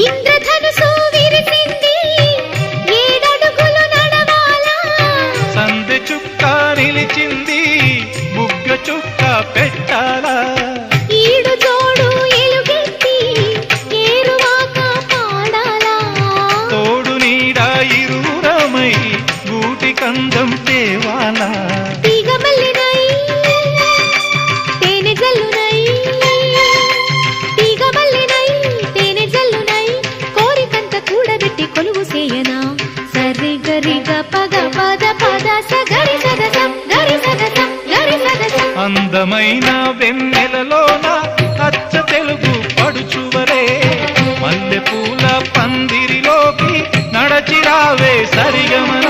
ఇంద్రధనుసు విరిసింది ఏడడుగులు నడవాలా సందె చుక్క నిలిచింది బుగ్గ చుక్క పెట్టాలా ఈడు జోడు ఎలుగెత్తి ఏరువాక పాడాలా తోడు నీడ ఇరువురమై గూటి కందం తేవాలా తీగ మల్లినై తేనె జల్లునై తీగ మల్లినై తేనె జల్లునై కోరికంత కూడబెట్టి కొలువు సేయనా సరి గరిగ పగ పద పద సగరి సదసం గరి సదసం గరి సదసం అందమైన వెన్నెలలోన అచ్చ తెలుగు పడుచువలే మల్లె పూల పందిరిలోకి నడచిరావే సరిగమన